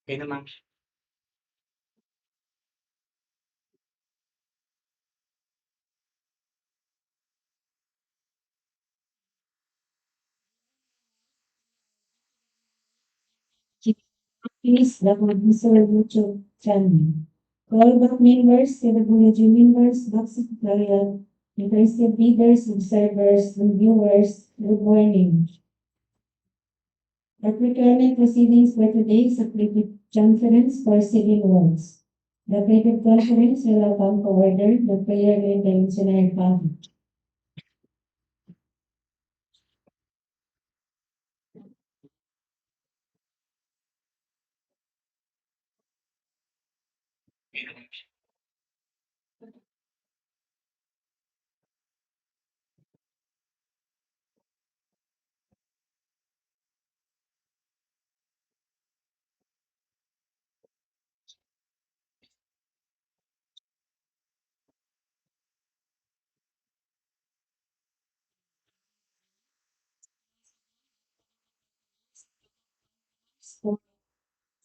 Okay naman. Please Davao Sur YouTube channel. All back members, DPWH members, Box Secretariat, interested readers, observers, and viewers, good morning. The procurement proceedings for today is a private conference for civil works. The private conference will now come to order. The prayer and the missionary public.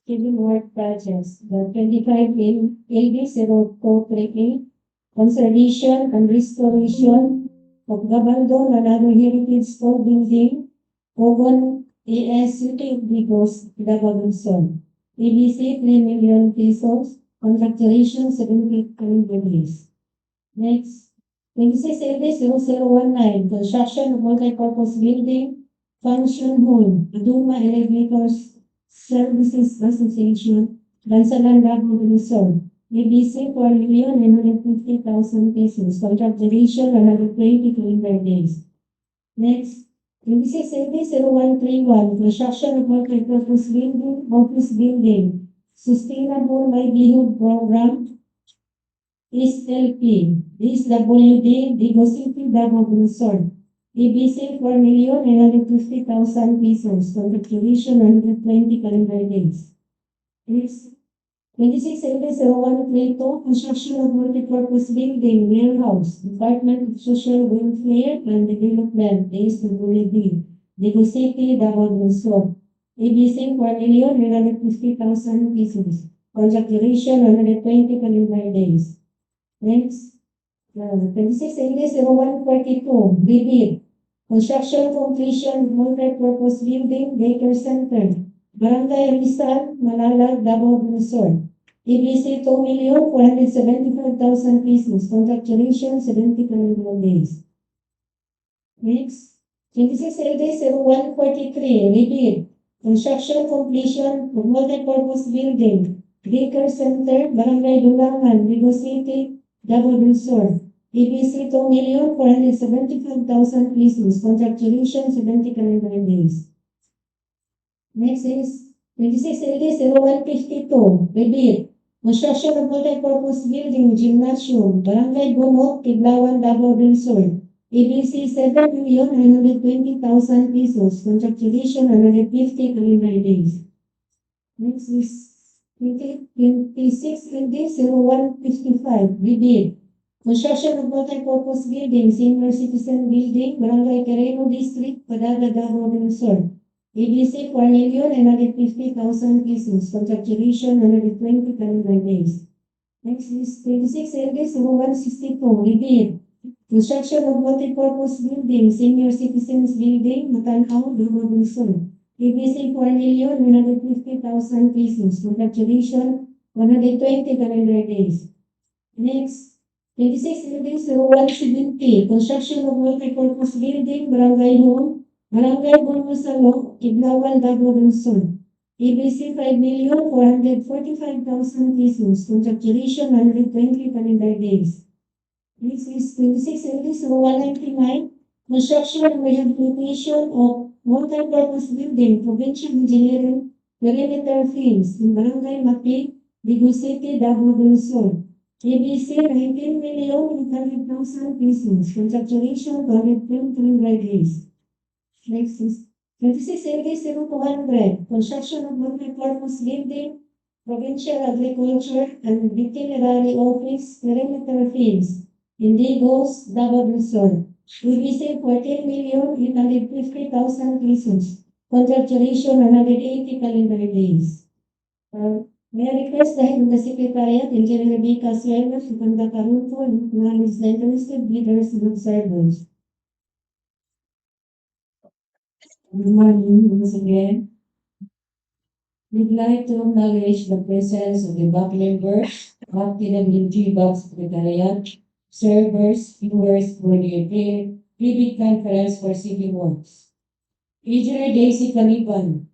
Civil work projects. The 25 LD Road Co-Creating, Conservation and Restoration of Gabaldon and other heritage school building, Cogon, City of Digos, Davao del Sur. EBC 3 million pesos, contractualization 70 days. Next, 26 LD 0019, construction of multi-purpose building, function hall, BADOMA Irrigators Services Association, Bansalan, Davao del Sur. EBC 4,950,000 pesos. Contract duration 120 calendar days. Next, 26 LD 0131, construction of multi-purpose building, office building, sustainable livelihood program, SLP, DSWD, Digos City, Davao del Sur. EBC 4,950,000 pesos. Contract duration 120 calendar days. Next, 26 LD 0132, construction of multipurpose building, warehouse, Department of Social Welfare and Development, DSWD, Digos City, Davao del Sur. EBC 4,950,000 pesos. Contract duration 120 calendar days. Next, 26 LD 0142, rebid. Construction completion of multi-purpose building, daycare center, Barangay Rizal, Malalag, Davao del Sur. EBC 2,475,000 pesos. Contract duration 70 calendar days. Next, 26 LD 0143, rebid. Construction completion of multi-purpose building, daycare center, Barangay Dulangan, Digos City, Davao del Sur. EBC 2,475,000 pesos. Contract duration 70 calendar days. Next is 26 LD 0152, rebid. Construction of multi-purpose building, gymnasium, Barangay Bunot, Kidlawan, Davao del Sur. EBC 7,920,000 pesos. Contract duration 150 calendar days. Next is 26 LD 0155, rebid. Construction of multi-purpose building, senior citizen building, Barangay Carreno District, Padaga, Davao del Sur. EBC 4,950,000 pesos. Contract duration 120 calendar days. Next is 26 LD 0162, rebid. Construction of multi-purpose building, senior citizens building, Matanaw, Davao del Sur. EBC 4,950,000 pesos. Contract duration 120 calendar days. Next, 26 LD 0170, construction of multi-purpose building, Barangay Home, Barangay Bansalan, Kidlawan, Davao del Sur. EBC 5,445,000 pesos. Contract duration 120 calendar days. This is 26 LD 0199, construction and rehabilitation of multi-purpose building, provincial engineering, perimeter fields in Barangay Mati, Digos City, Davao del Sur. EBC 19,800,000 pesos. Contract duration 120 calendar days. Next is 26 LD 0200, construction of multi-purpose building, provincial agriculture and veterinary office, perimeter fields, Digos, Davao del Sur. EBC 14,850,000 pesos. Contract duration 180 calendar days. May I request the head of the Secretariat, Engineer B. Casuelo, to conduct a roll call and acknowledge the interested leaders and observers. Good morning once again. We'd like to acknowledge the presence of the back members of TWG Back Secretariat, servers, viewers for the pre-bid conference for civil works. Engineer Daisy Caliban,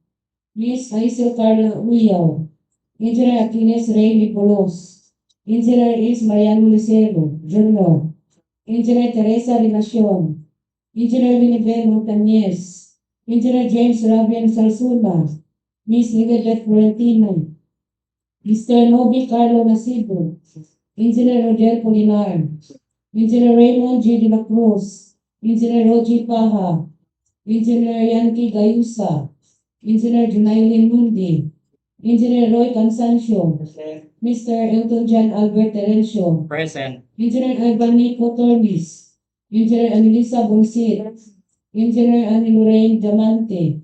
Miss Aisel Carla Uyaw, Engineer Aquines Ray Nicolos, Engineer is Mariano Lucero, Jr., Engineer Teresa Relacion, Engineer Winifred Montañez, Engineer James Rabian Salsuna, Miss Elizabeth Florentino, Mr. Novi Carlo Nasibo, Engineer Rodel Polinar, Engineer Raymond G. De La Cruz, Engineer Roji Paha, Engineer Yanki Gayusa, Engineer Junaili Mundi, Engineer Roy Cansancio, Mr. Elton John Albert Terencio, Present. Engineer Ivan Nico Tornis, Engineer Anelisa Bonsit, Engineer Annie Lorraine Diamante,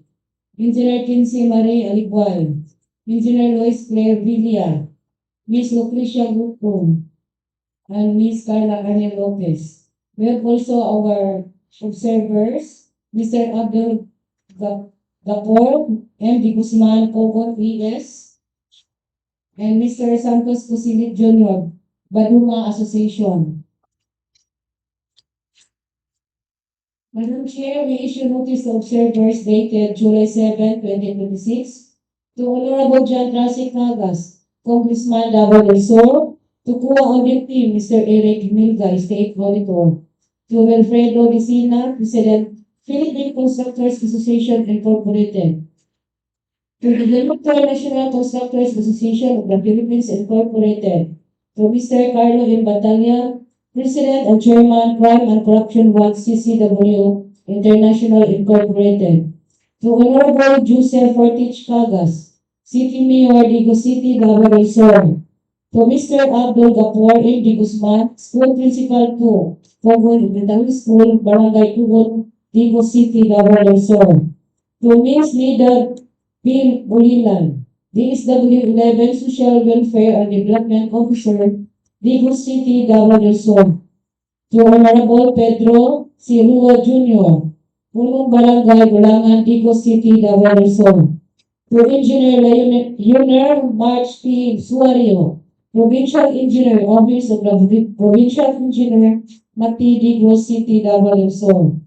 Engineer Kinsey Marie Aligual, Engineer Lois Claire Villa, Miss Lucrecia Gucum, and Miss Carla Arne Lopez. We have also our observers, Mr. Abdul Gapor, M. D. Guzman, Cogon, ES, and Mr. Santos Cusilit Jr., BADOMA Association. Madam Chair, we issue notice to observers dated July 7, 2026, to Honorable John Trasic Nagas, Congressman Davao del Sur, to Kuwa Audit Team, Mr. Eric Milga, State Auditor, to Wilfredo Dicina, President, Philippine Constructors Association Incorporated, to the Director National Constructors Association of the Philippines Incorporated, to Mr. Carlo M. Batalla, President and Chairman, Crime and Corruption Watch CCW International Incorporated, to Honorable Joseph Fortich Cagas, City Mayor, Digos City, Davao del Sur, to Mr. Abdul Gapor M. D. Guzman, School Principal 2, Cogon Elementary School, Barangay Cogon, Digos City, Davao del Sur, to Ms. Lida Bill Bulilan, DSWD 11 Social Welfare and Development Officer, Digos City, Davao del Sur, to Honorable Pedro Sirua Jr., Pulong Barangay, Bulangan, Digos City, Davao del Sur, to Engineer Leonel March P. Suario, Provincial Engineer, Office of the Provincial Engineer, Mati, Digos City, Davao del Sur,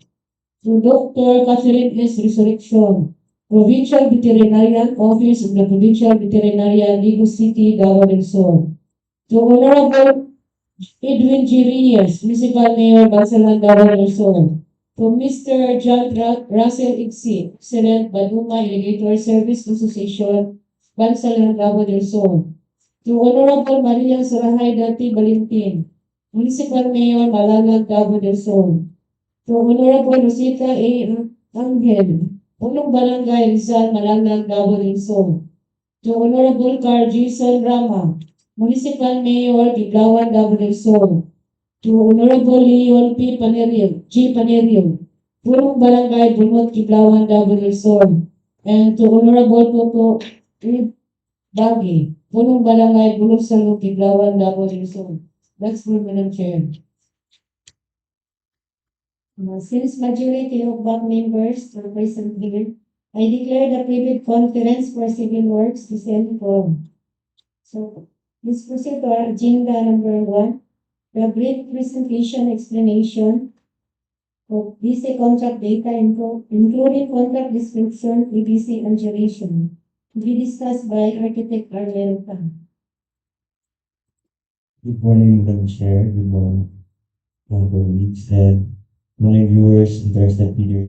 to Dr. Catherine S. Resurrection, Provincial Veterinarian Office of the Provincial Veterinarian, Digos City, Davao del Sur, to Honorable Edwin G. Reyes, Municipal Mayor, Bansalan, Davao del Sur, to Mr. John Russell Ixi, President, BADOMA Irrigators Service Association, Bansalan, Davao del Sur, to Honorable Maria Sarahay Dati Valentin, Municipal Mayor, Malalag, Davao del Sur, to Honorable Rosita A. Angel, Punong Barangay, Rizal, Malalag, Davao del Sur, to Honorable Carl Jason Rama, Municipal Mayor, Giblawan, Davao del Sur, to Honorable Leon P. Panerio, G. Panerio, Punong Barangay, Bunot, Giblawan, Davao del Sur, and to Honorable Toto E. Bagi, Punong Barangay, Bunot, Salog, Giblawan, Davao del Sur. That's for Madam Chair. Since majority of BAC members are present here, I declare the private conference for civil works to send form. So, let's proceed to our agenda number 1, the brief presentation explanation of DC contract data including contract description, EBC, and duration, to be discussed by Architect Arlene Tan. Good morning, Madam Chair. Good morning, my colleagues, and my viewers, interested leaders.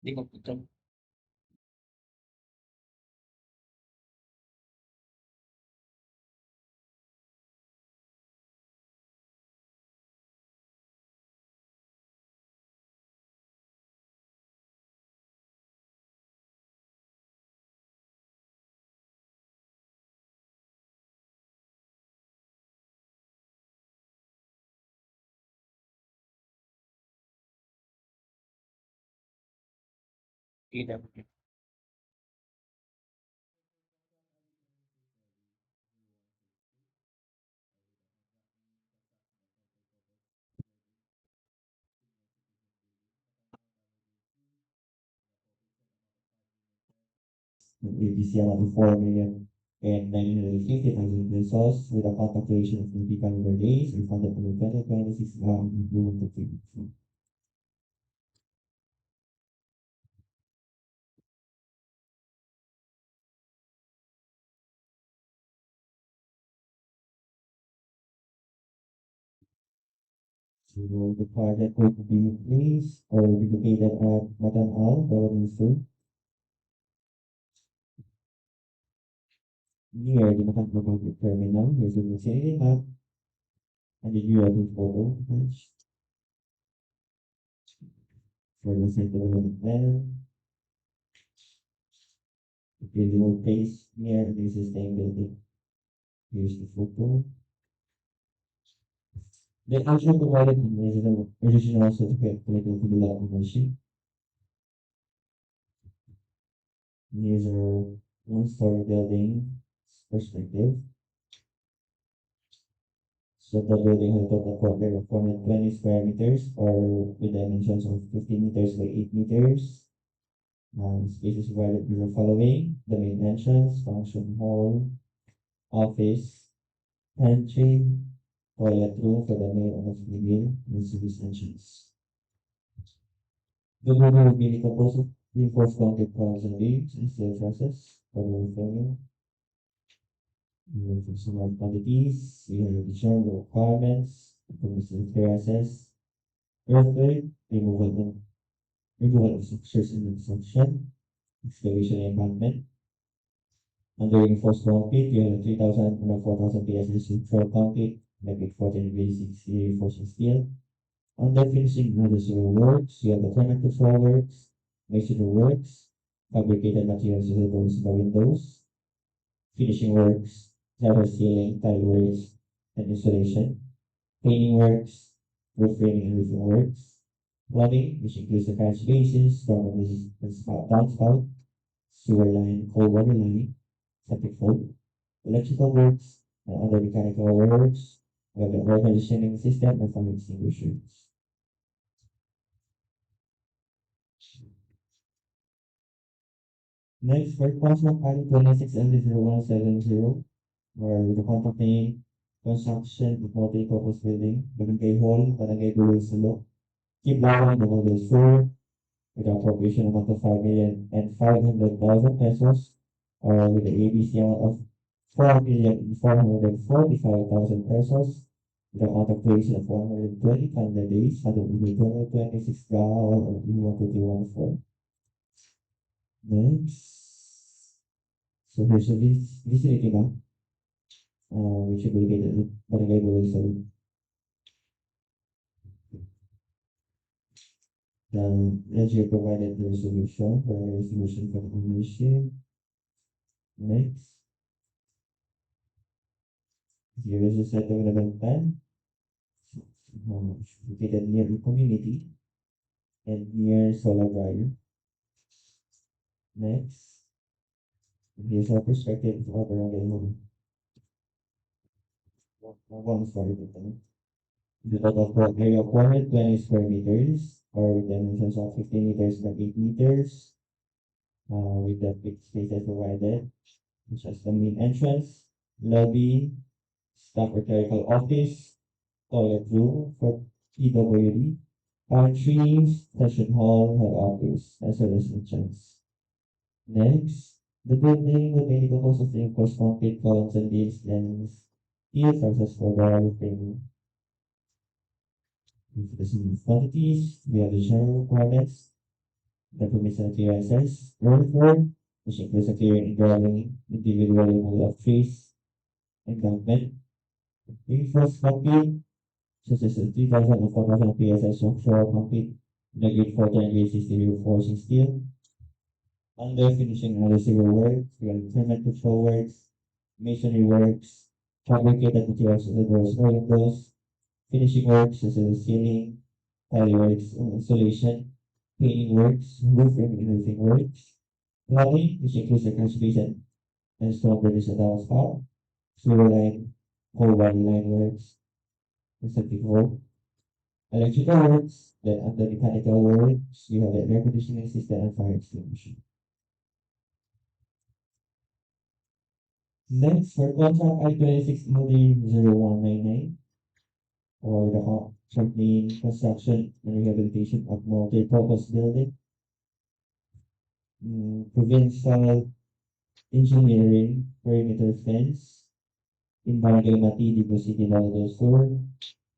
APC amount to 4,950,000 pesos with a contact duration of 20 calendar days refunded to the 2026 implement of the So the project would be placed or be located at Matanao, Davao del Sur, near the Matanao Public Terminal. Here's the vicinity map and the URL photo match for the site development plan. The physical place near the existing building. Here's the photo. The actual provided original certificate related to the lot information. Here's our one-story building perspective. So the building has a total cover of 420 square meters or with dimensions of 15 meters by 8 meters. Spaces provided are the following: the main entrance, function hall, office, pantry, toilet room for the male and the female, and service entrance. The building will be composed of reinforced concrete columns and beams and steel trusses for the framing. For some more quantities, we have the general requirements, permissive terraces, earthwork, removal of structures in construction, excavation and embankment. Under reinforced concrete, we have 3,000 and 4,000 PSI structural concrete, like 14 basic reinforcing steel. Under finishing other civil works, we have the climate control works, masonry works, fabricated materials such as the windows, finishing works, gutter ceiling, tile works, and installation, painting works, roof framing and roofing works, plumbing, which includes the catch basins, storm and downspout, sewer line, cold water line, septic fold, electrical works, and other mechanical works. We have the air conditioning system and fire extinguishers. Next, for Cosmo Pilot 26LD0170, where the contact name, construction of multi-purpose building, Barangay Hall, Barangay Bulusulo, Kiblawan, Davao del Sur, with an appropriation amount of 5,500,000 pesos, or with the ABC amount of 4,445,000 pesos, with a contact duration of 120 calendar days, under the 2026 GAO or E12114. Next. So here's the vicinity map, which is located at Barangay Bulusulo. The LGA provided the resolution for resolution for ownership. Next, here is the site development plan. Located near the community and near Solar Dryer. Next, here's our perspective of our barangay home. One story building. The total plot area of 120 square meters, or with dimensions of 15 meters by 8 meters, with the big spaces provided, such as the main entrance, lobby, staff or clerical office, toilet room for DPWH, pantries, session hall, head office, as well as entrance. Next, the building will be composed of reinforced concrete columns and beams and steel trusses for the framing. For the quantities, we have the general requirements, The permission clearances, earthwork, which includes a clearing and drawing, individual removal of trees, encampment, reinforced concrete, such as the 3,000 or 4,000 PSI structural concrete, the grade 40 and grade 60 reinforcing steel, under finishing other civil works, we have permit control works, masonry works, fabricated materials such as doors or windows, finishing works such as ceiling, tile works, installation, painting works, roofing and roofing works, plumbing, which includes the catch basin and storm drainage and downspout, sewer line, cold water line works, and septic work, electrical works, then under mechanical works, we have the air conditioning system and fire extinguisher. Next, for contract I-26-0199, or the company construction and rehabilitation of multi-purpose building, provincial engineering perimeter fence in Barangay Mati, Digos City, Davao del Sur,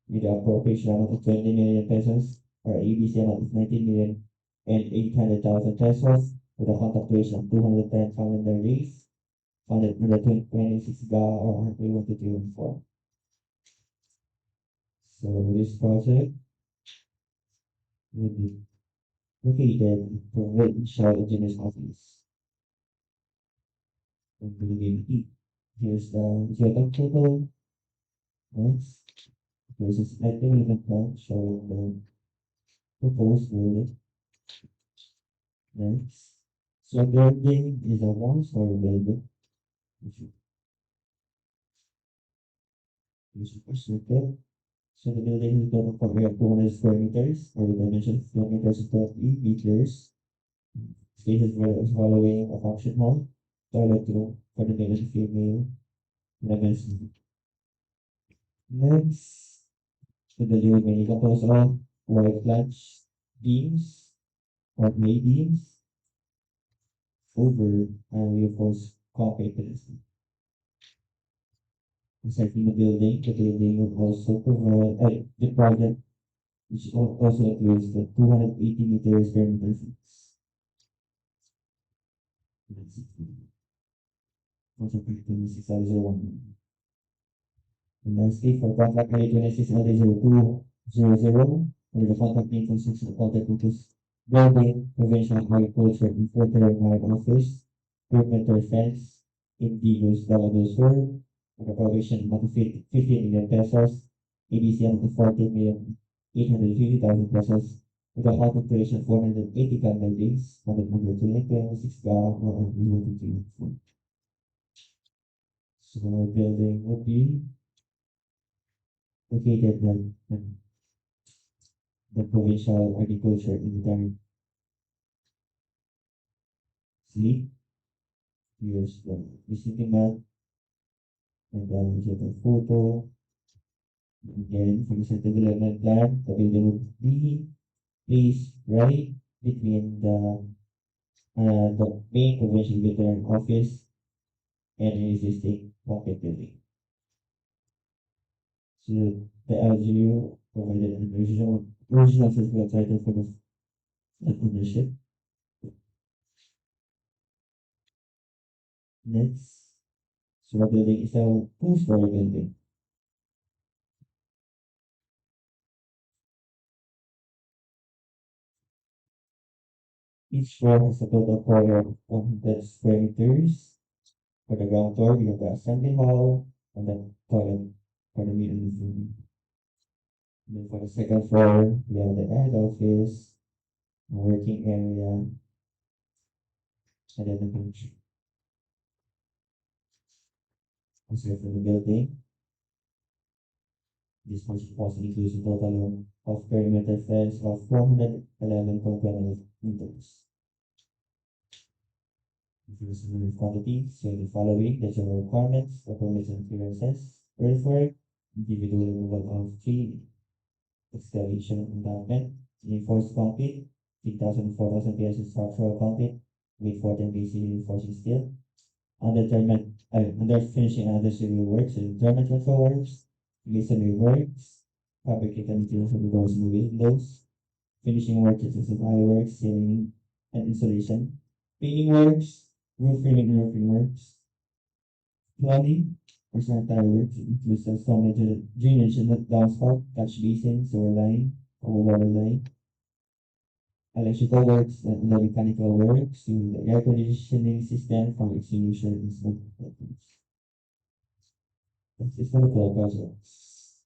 with the appropriation amount of 20 million pesos, or ABC amount of 19 million and 800,000 pesos, with a contact duration of 210 calendar days, funded under 2026 GA or RP 12314. So this project will be located in Provincial Engineer's Office. In Building E. Here's the geotech. Next, here's a slide development plan showing the proposed building. Next, so building is a one-story building. Perspective. So the building is total for 200 square meters, or the dimension square meters is 30 meters. Space is following a function hall, toilet room for the male and female levels. Next, the building will be composed of wide flange beams or may beams over reinforced concrete pedestal. Aside from the building will also provide the project, which also includes the 280 meters perimeter fence. Also, 601. And lastly, for contract ID 26LD0200, for the contract name construction of the Kukus Building, Provincial Agriculture and Veterinary Office, perimeter fence in Digos, Davao del Sur, with a provision amount of 15 million pesos, ABC amount of 14 million 850,000 pesos, with a contract duration of 480 calendar days, funded under 2026 GA or 123. So our building would be located at the Provincial Agriculture and Veterinary. See, here's the visiting map, and then we get a photo. Again, for the site development plan, the building would be placed right between the main provincial veterinary office and an existing pocket building. So the LGU provided an original physical title for the ownership. Next, so the building is a two-story building. Each floor has a total area of 100 square meters. For the ground floor, we have the assembly hall and the toilet for the meeting room. And then for the second floor, we have the head office, working area, and then the bench. Also for the building, this also includes a total of perimeter fence of 411.28 meters. Here's the quantity, so the following, the general requirements, the permits and clearances, earthwork, individual removal of tree, excavation and embankment, reinforced concrete, 3,000 4,000 PSI structural concrete, with 14 BC reinforcing steel, under finishing other civil works, and termite control works, masonry works, fabricated materials for the doors and windows, finishing works such as ironworks, ceiling, and installation, painting works, roofing and roofing works, plumbing or sanitary works includes the storm drainage and downspout, catch basin, sewer line, or water line, electrical works and the mechanical works, in the air conditioning system from extinguisher and smoke detectors. That's it for the club projects.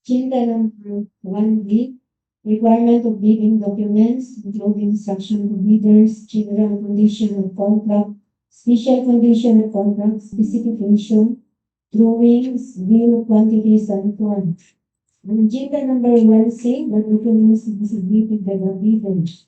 Agenda number 1B, requirement of bidding documents, including instruction to bidders, general condition of contract, special condition of contract, specification, drawings, bill of quantities, and form. And agenda number 1C, the documents to be submitted by the bidders.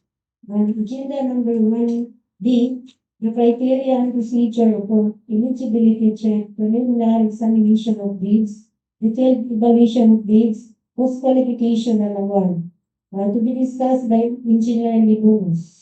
And agenda number 1D, the criteria and procedure for eligibility check, preliminary examination of bids, detailed evaluation of bids, post-qualification and award. To be discussed by Engineer Digos.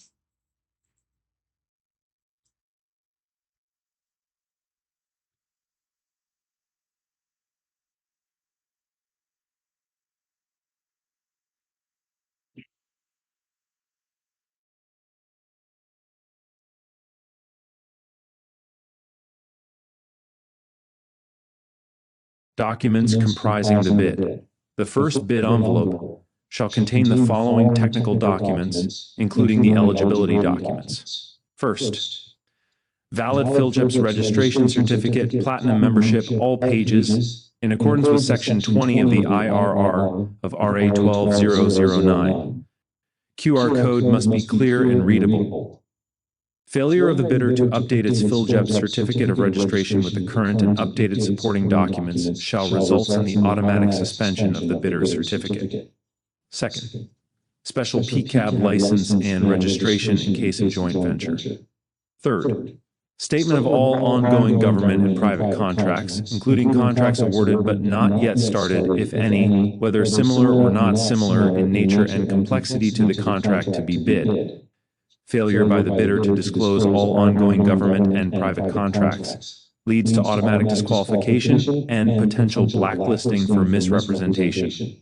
Documents comprising the bid. The first bid envelope shall contain the following technical documents, including the eligibility documents. First, valid PhilJEP's registration certificate, platinum membership, all pages, in accordance with Section 20 of the IRR of RA 12009. QR code must be clear and readable. Failure of the bidder to update its PhilJEP certificate of registration with the current and updated supporting documents shall result in the automatic suspension of the bidder's certificate. Second, special PCAB license and registration in case of joint venture. Third, statement of all ongoing government and private contracts, including contracts awarded but not yet started, if any, whether similar or not similar in nature and complexity to the contract to be bid. Failure by the bidder to disclose all ongoing government and private contracts leads to automatic disqualification and potential blacklisting for misrepresentation.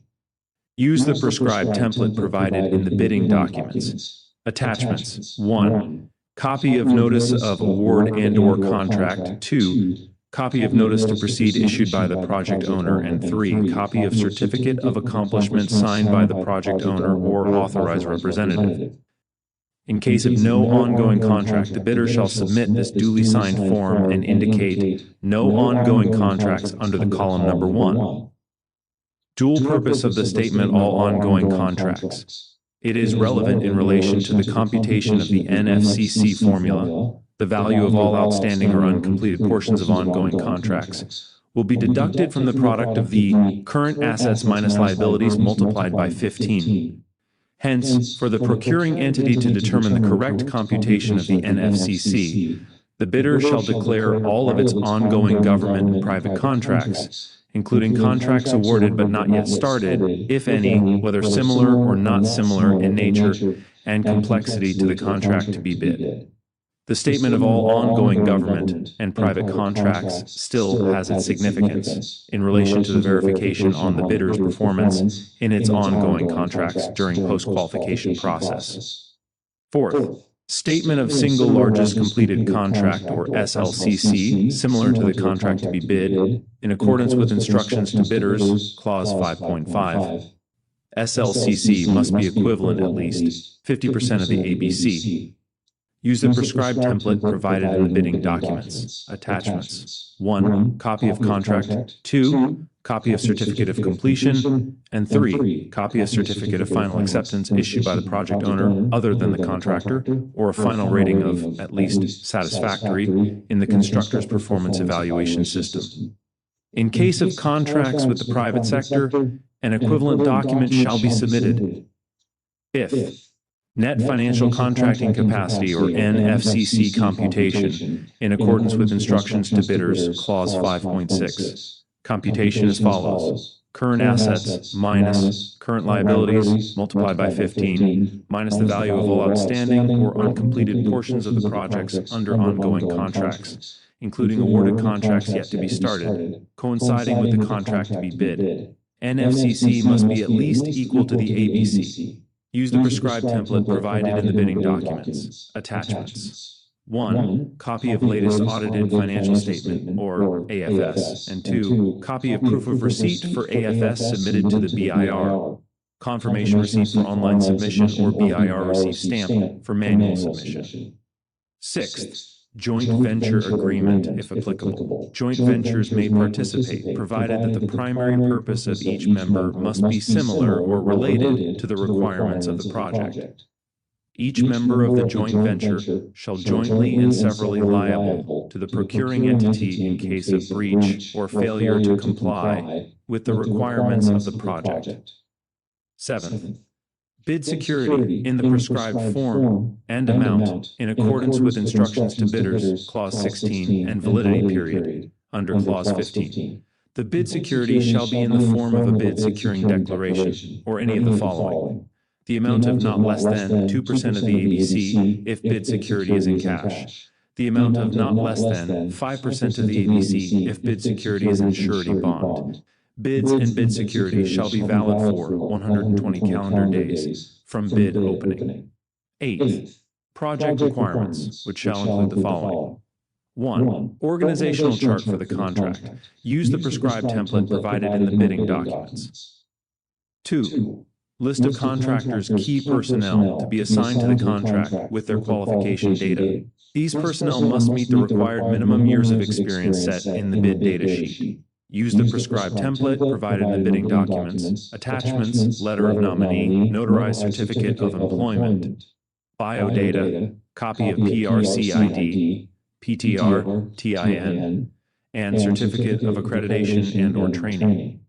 Use the prescribed template provided in the bidding documents. Attachments: 1. Copy of notice of award and/or contract. 2. Copy of notice to proceed issued by the project owner. And 3. Copy of certificate of accomplishment signed by the project owner or authorized representative. In case of no ongoing contract, the bidder shall submit this duly signed form and indicate no ongoing contracts under the column number 1. Dual purpose of the statement all ongoing contracts. It is relevant in relation to the computation of the NFCC formula. The value of all outstanding or uncompleted portions of ongoing contracts will be deducted from the product of the current assets minus liabilities multiplied by 15. Hence, for the procuring entity to determine the correct computation of the NFCC, the bidder shall declare all of its ongoing government and private contracts, including contracts awarded but not yet started, if any, whether similar or not similar in nature and complexity to the contract to be bid. The statement of all ongoing government and private contracts still has its significance in relation to the verification on the bidder's performance in its ongoing contracts during post-qualification process. Fourth, statement of single largest completed contract or SLCC similar to the contract to be bid in accordance with instructions to bidders, clause 5.5. SLCC must be equivalent at least 50% of the ABC. Use the prescribed template provided in the bidding documents. Attachments: 1. Copy of contract. 2. Copy of certificate of completion. And 3. Copy of certificate of final acceptance issued by the project owner other than the contractor, or a final rating of at least satisfactory in the constructor's performance evaluation system. In case of contracts with the private sector, an equivalent document shall be submitted. If net financial contracting capacity or NFCC computation in accordance with instructions to bidders, clause 5.6. Computation as follows: current assets minus current liabilities multiplied by 15 minus the value of all outstanding or uncompleted portions of the projects under ongoing contracts, including awarded contracts yet to be started, coinciding with the contract to be bid. NFCC must be at least equal to the ABC. Use the prescribed template provided in the bidding documents. Attachments. 1. Copy of latest audited financial statement, or AFS, and 2. Copy of proof of receipt for AFS submitted to the BIR. Confirmation receipt for online submission or BIR receipt stamp for manual submission. 6th. Joint venture agreement, if applicable. Joint ventures may participate, provided that the primary purpose of each member must be similar or related to the requirements of the project. Each member of the joint venture shall jointly and severally liable to the procuring entity in case of breach or failure to comply with the requirements of the project. 7th. Bid security in the prescribed form and amount in accordance with instructions to bidders, Clause 16, and validity period under Clause 15. The bid security shall be in the form of a bid securing declaration or any of the following. The amount of not less than 2% of the ABC if bid security is in cash. The amount of not less than 5% of the ABC if bid security is in surety bond. Bids and bid security shall be valid for 120 calendar days from bid opening. 8th. Project requirements, which shall include the following. 1. Organizational chart for the contract. Use the prescribed template provided in the bidding documents. 2. List of contractors' key personnel to be assigned to the contract with their qualification data. These personnel must meet the required minimum years of experience set in the bid data sheet. Use the prescribed template provided in the bidding documents, attachments, letter of nominee, notarized certificate of employment, biodata, copy of PRC ID, PTR, TIN, and certificate of accreditation and/or training.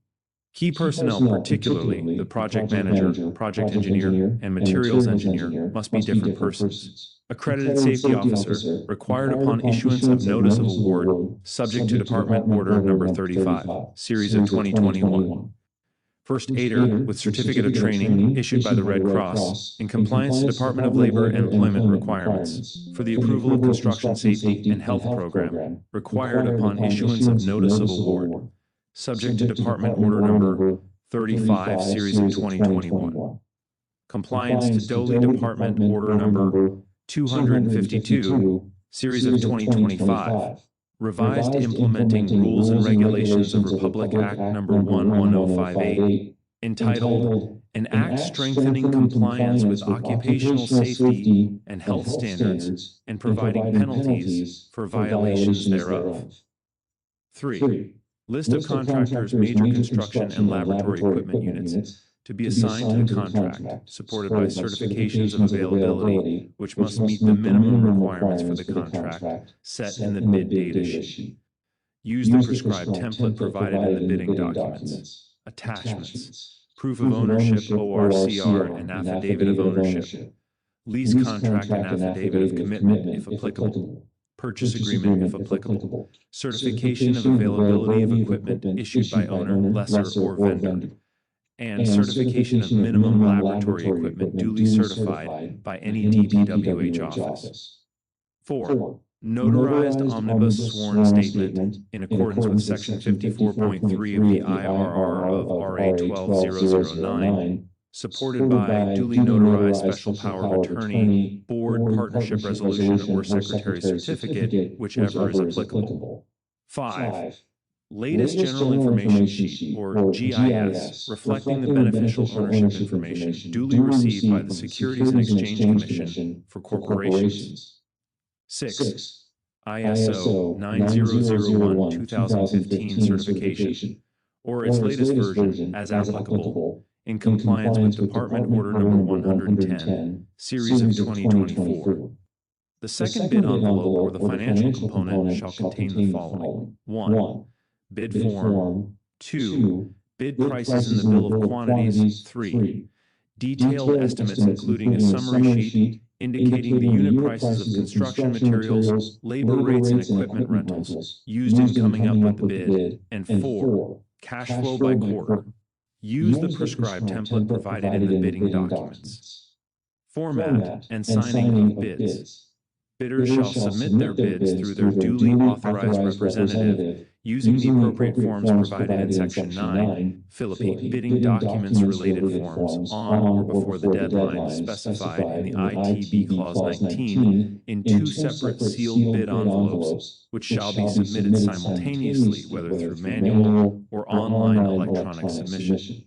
Key personnel, particularly the project manager, project engineer, and materials engineer, must be different persons. Accredited safety officer, required upon issuance of notice of award, subject to Department Order Number 35, Series of 2021. First aider with certificate of training issued by the Red Cross in compliance to Department of Labor and Employment requirements for the approval of construction safety and health program, required upon issuance of notice of award, subject to Department Order Number 35, Series of 2021. Compliance to DOLE Department Order Number 252, Series of 2025, revised implementing rules and regulations of Republic Act Number 11058, entitled An Act Strengthening Compliance with Occupational Safety and Health Standards and Providing Penalties for Violations thereof. 3. List of contractors' major construction and laboratory equipment units to be assigned to the contract, supported by certifications of availability, which must meet the minimum requirements for the contract set in the bid data sheet. Use the prescribed template provided in the bidding documents. Attachments. Proof of ownership, ORCR, and affidavit of ownership. Lease contract and affidavit of commitment, if applicable. Purchase agreement, if applicable. Certification of availability of equipment issued by owner, lessor, or vendor. And certification of minimum laboratory equipment duly certified by any DPWH office. 4. Notarized omnibus sworn statement in accordance with Section 54.3 of the IRR of RA 12009, supported by duly notarized special power of attorney, board, partnership resolution, or secretary certificate, whichever is applicable. 5. Latest General Information Sheet, or GIS, reflecting the beneficial ownership information duly received by the Securities and Exchange Commission for corporations. 6. ISO 9001-2015 certification, or its latest version as applicable, in compliance with Department Order Number 110, Series of 2024. The second bid envelope or the financial component shall contain the following. 1. Bid form. 2. Bid prices in the bill of quantities. 3. Detailed estimates including a summary sheet indicating the unit prices of construction materials, labor rates, and equipment rentals used in coming up with the bid. And 4. Cash flow by quarter. Use the prescribed template provided in the bidding documents. Format and signing of bids. Bidders shall submit their bids through their duly authorized representative using the appropriate forms provided in Section 9, Philippine bidding documents related forms on or before the deadline specified in the ITB Clause 19 in two separate sealed bid envelopes, which shall be submitted simultaneously, whether through manual or online electronic submission.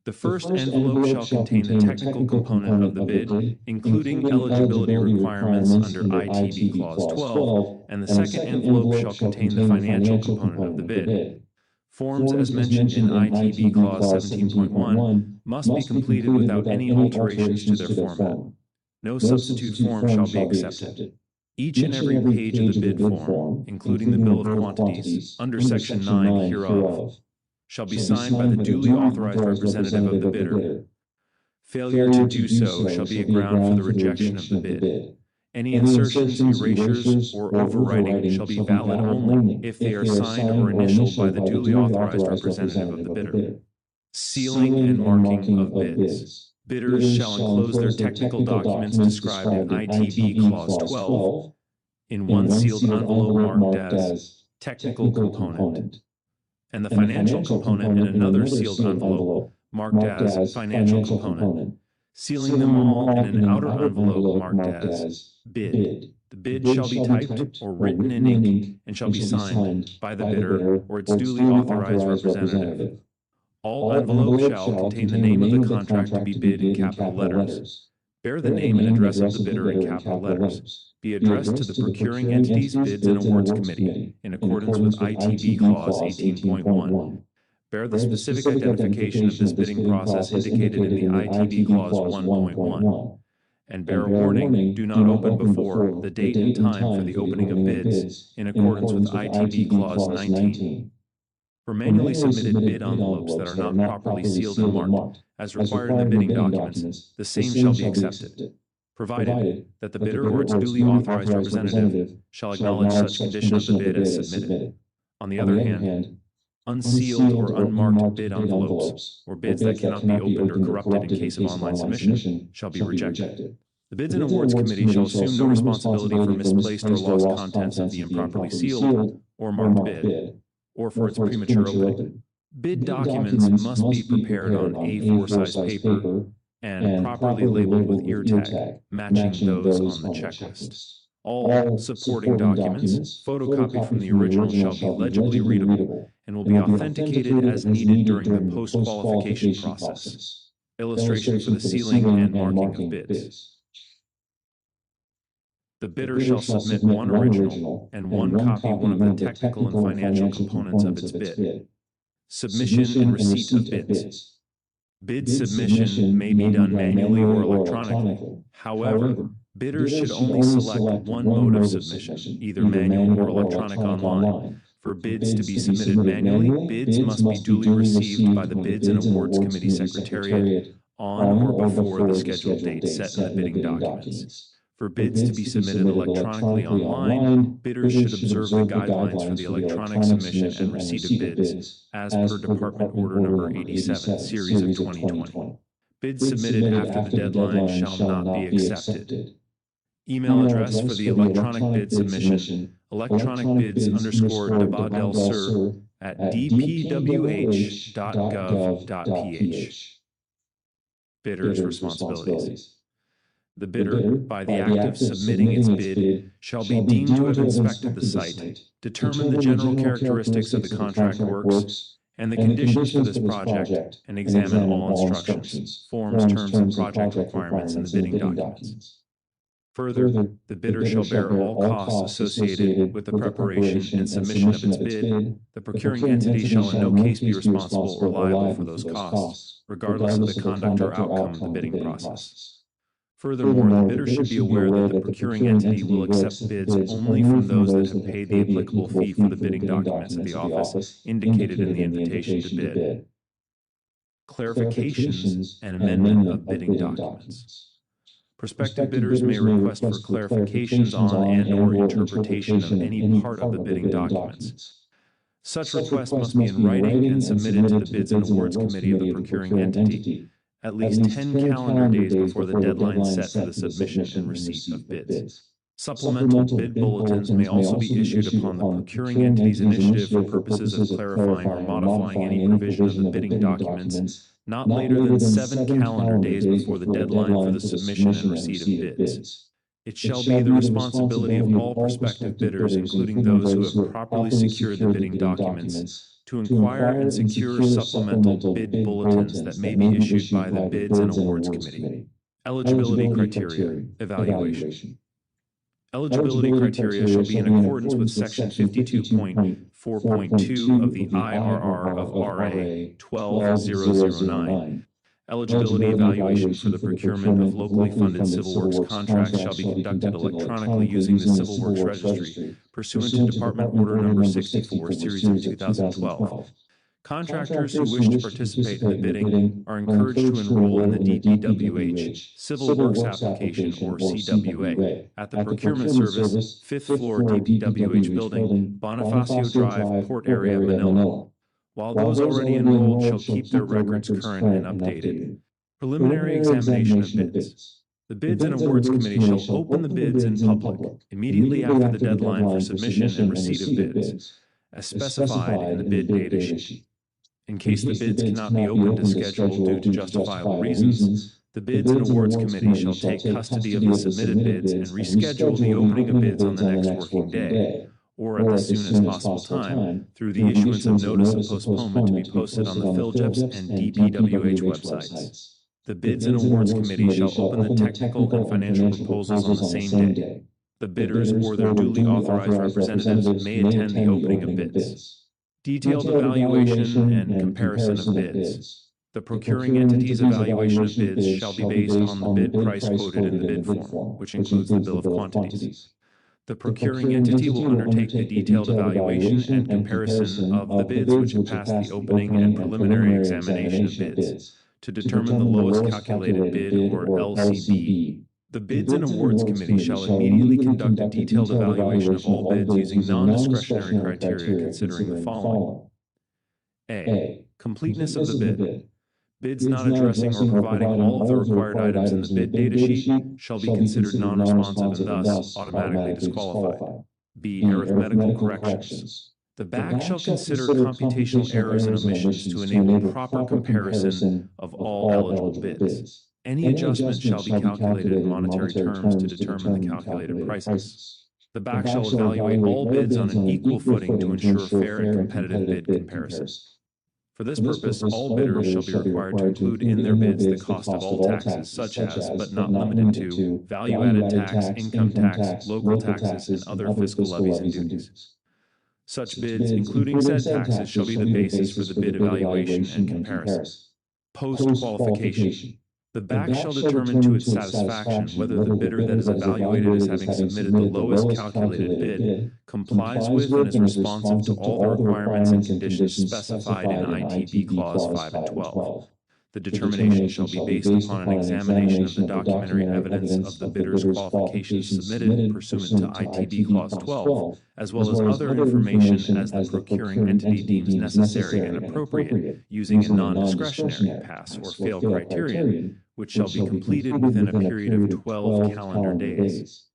The first envelope shall contain the technical component of the bid, including eligibility requirements under ITB Clause 12, and the second envelope shall contain the financial component of the bid. Forms as mentioned in ITB Clause 17.1 must be completed without any alterations to their format. No substitute form shall be accepted. Each and every page of the bid form, including the bill of quantities, under Section 9 hereof, shall be signed by the duly authorized representative of the bidder. Failure to do so shall be a ground for the rejection of the bid. Any insertions, erasures, or overwriting shall be valid only if they are signed or initialed by the duly authorized representative of the bidder. Sealing and marking of bids. Bidders shall enclose their technical documents described in ITB Clause 12 in one sealed envelope marked as Technical Component, and the financial component in another sealed envelope marked as Financial Component, sealing them all in an outer envelope marked as Bid. The bid shall be typed or written in ink and shall be signed by the bidder or its duly authorized representative. All envelopes shall contain the name of the contract to be bid in capital letters. Bear the name and address of the bidder in capital letters. Be addressed to the procuring entity's Bids and Awards Committee in accordance with ITB Clause 18.1. Bear the specific identification of this bidding process indicated in the ITB Clause 1.1. And bear a warning, do not open before the date and time for the opening of bids in accordance with ITB Clause 19. For manually submitted bid envelopes that are not properly sealed and marked, as required in the bidding documents, the same shall be accepted, provided that the bidder or its duly authorized representative shall acknowledge such condition of the bid as submitted. On the other hand, unsealed or unmarked bid envelopes, or bids that cannot be opened or corrupted in case of online submission, shall be rejected. The Bids and Awards Committee shall assume no responsibility for misplaced or lost contents of the improperly sealed or marked bid, or for its premature opening. Bid documents must be prepared on A4 size paper and properly labeled with ear tag, matching those on the checklist. All supporting documents, photocopied from the original, shall be legibly readable and will be authenticated as needed during the post-qualification process. Illustration for the sealing and marking of bids. The bidder shall submit one original and one copy one of the technical and financial components of its bid. Submission and receipt of bids. Bid submission may be done manually or electronically. However, bidders should only select one mode of submission, either manual or electronic online. For bids to be submitted manually, bids must be duly received by the Bids and Awards Committee Secretariat on or before the scheduled date set in the bidding documents. For bids to be submitted electronically online, bidders should observe the guidelines for the electronic submission and receipt of bids as per Department Order Number 87, Series of 2020. Bids submitted after the deadline shall not be accepted. Email address for the electronic bid submission, electronicbids_Davao del Sur at dpwh.gov.ph. Bidders' responsibilities. The bidder, by the act of submitting its bid, shall be deemed to have inspected the site, determined the general characteristics of the contract works, and the conditions for this project, and examine all instructions, forms, terms, and project requirements in the bidding documents. Further, the bidder shall bear all costs associated with the preparation and submission of its bid. The procuring entity shall in no case be responsible or liable for those costs, regardless of the conduct or outcome of the bidding process. Furthermore, the bidder should be aware that the procuring entity will accept bids only from those that have paid the applicable fee for the bidding documents at the office indicated in the invitation to bid. Clarifications and amendment of bidding documents. Prospective bidders may request for clarifications on and/or interpretation of any part of the bidding documents. Such requests must be in writing and submitted to the Bids and Awards Committee of the procuring entity at least 10 calendar days before the deadline set for the submission and receipt of bids. Supplemental bid bulletins may also be issued upon the procuring entity's initiative for purposes of clarifying or modifying any provision of the bidding documents not later than 7 calendar days before the deadline for the submission and receipt of bids. It shall be the responsibility of all prospective bidders, including those who have properly secured the bidding documents, to inquire and secure supplemental bid bulletins that may be issued by the Bids and Awards Committee. Eligibility criteria, evaluation. Eligibility criteria shall be in accordance with Section 52.4.2 of the IRR of RA 12009. Eligibility evaluation for the procurement of locally funded civil works contracts shall be conducted electronically using the Civil Works Registry, pursuant to Department Order Number 64, Series of 2012. Contractors who wish to participate in the bidding are encouraged to enroll in the DPWH Civil Works Application, or CWA, at the Procurement Service, 5th floor DPWH Building, Bonifacio Drive, Port Area, Manila. While those already enrolled shall keep their records current and updated. Preliminary examination of bids. The Bids and Awards Committee shall open the bids in public immediately after the deadline for submission and receipt of bids, as specified in the bid data sheet. In case the bids cannot be opened as scheduled due to justifiable reasons, the Bids and Awards Committee shall take custody of the submitted bids and reschedule the opening of bids on the next working day, or at the soonest possible time, through the issuance of notice of postponement to be posted on the PhilJEPS and DPWH websites. The Bids and Awards Committee shall open the technical and financial proposals on the same day. The bidders or their duly authorized representatives may attend the opening of bids. Detailed evaluation and comparison of bids. The procuring entity's evaluation of bids shall be based on the bid price quoted in the bid form, which includes the bill of quantities. The procuring entity will undertake the detailed evaluation and comparison of the bids which have passed the opening and preliminary examination of bids to determine the lowest calculated bid, or LCB. The Bids and Awards Committee shall immediately conduct a detailed evaluation of all bids using non-discretionary criteria considering the following. A. Completeness of the bid. Bids not addressing or providing all of the required items in the bid data sheet shall be considered non-responsive and thus automatically disqualified. B. Arithmetical corrections. The BAC shall consider computational errors and omissions to enable proper comparison of all eligible bids. Any adjustment shall be calculated in monetary terms to determine the calculated prices. The BAC shall evaluate all bids on an equal footing to ensure fair and competitive bid comparison. For this purpose, all bidders shall be required to include in their bids the cost of all taxes, such as, but not limited to, value-added tax, income tax, local taxes, and other fiscal levies and duties. Such bids, including said taxes, shall be the basis for the bid evaluation and comparison. Post-qualification. The BAC shall determine to its satisfaction whether the bidder that is evaluated as having submitted the lowest calculated bid complies with and is responsive to all the requirements and conditions specified in ITB Clause 5 and 12. The determination shall be based upon an examination of the documentary evidence of the bidder's qualifications submitted pursuant to ITB Clause 12, as well as other information as the procuring entity deems necessary and appropriate, using a non-discretionary pass or fail criterion, which shall be completed within a period of 12 calendar days.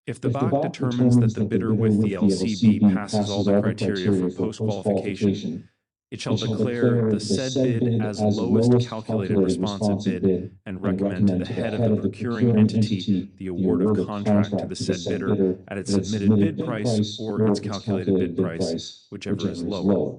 If the BAC determines that the bidder with the LCB passes all the criteria for post-qualification, it shall declare the said bid as lowest calculated responsive bid and recommend to the head of the procuring entity the award of contract to the said bidder at its submitted bid price or its calculated bid price, whichever is lower.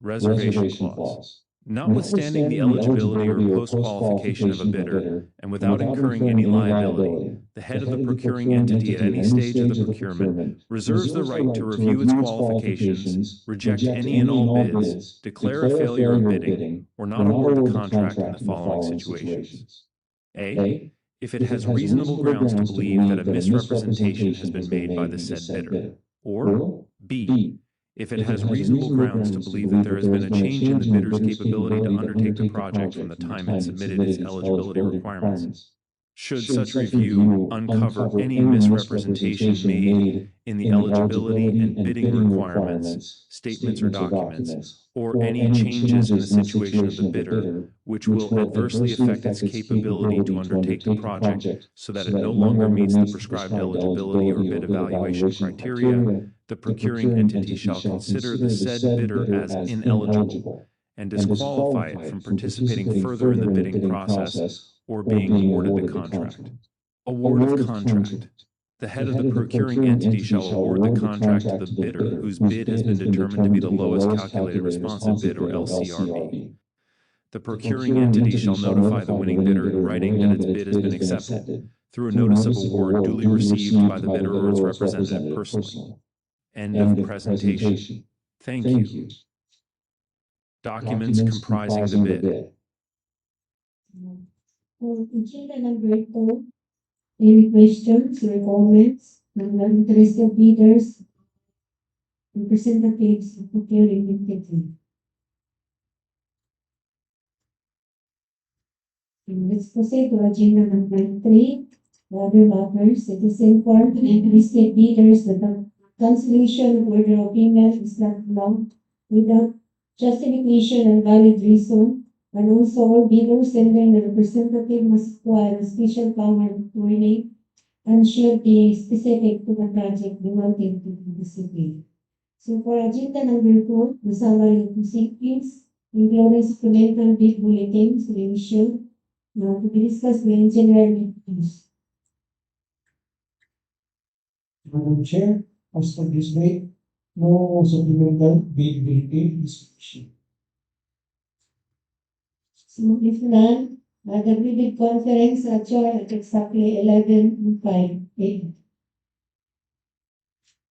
Reservation clause. Notwithstanding the eligibility or post-qualification of a bidder, and without incurring any liability, the head of the procuring entity at any stage of the procurement reserves the right to review its qualifications, reject any and all bids, declare a failure of bidding, or not award the contract in the following situations. A. If it has reasonable grounds to believe that a misrepresentation has been made by the said bidder. Or B. If it has reasonable grounds to believe that there has been a change in the bidder's capability to undertake the project from the time it submitted its eligibility requirements. Should such review uncover any misrepresentation made in the eligibility and bidding requirements, statements or documents, or any changes in the situation of the bidder, which will adversely affect its capability to undertake the project so that it no longer meets the prescribed eligibility or bid evaluation criteria, the procuring entity shall consider the said bidder as ineligible and disqualify it from participating further in the bidding process or being awarded the contract. Award of contract. The head of the procuring entity shall award the contract to the bidder whose bid has been determined to be the lowest calculated responsive bid, or LCRB. The procuring entity shall notify the winning bidder in writing that its bid has been accepted through a notice of award duly received by the bidder or its representative personally. End of presentation. Thank you. Documents comprising the bid. For agenda number 2, any questions or comments from the interested bidders, representatives of procuring entity? Let's proceed to agenda number 3, the other matters. It is informed to interested bidders that the cancellation of order of payment is not allowed without justification and valid reason, and also all bidders and then the representative must acquire a special power of attorney and should be specific to the project they wanted to participate. So for agenda number 4, the summary of proceedings, including supplemental bid bulletins to be issued, to be discussed by engineer meetings. Madam Chair, as for this date, no supplemental bid bulletin is issued. So if none, the bid conference adjourned at exactly 11:05 a.m.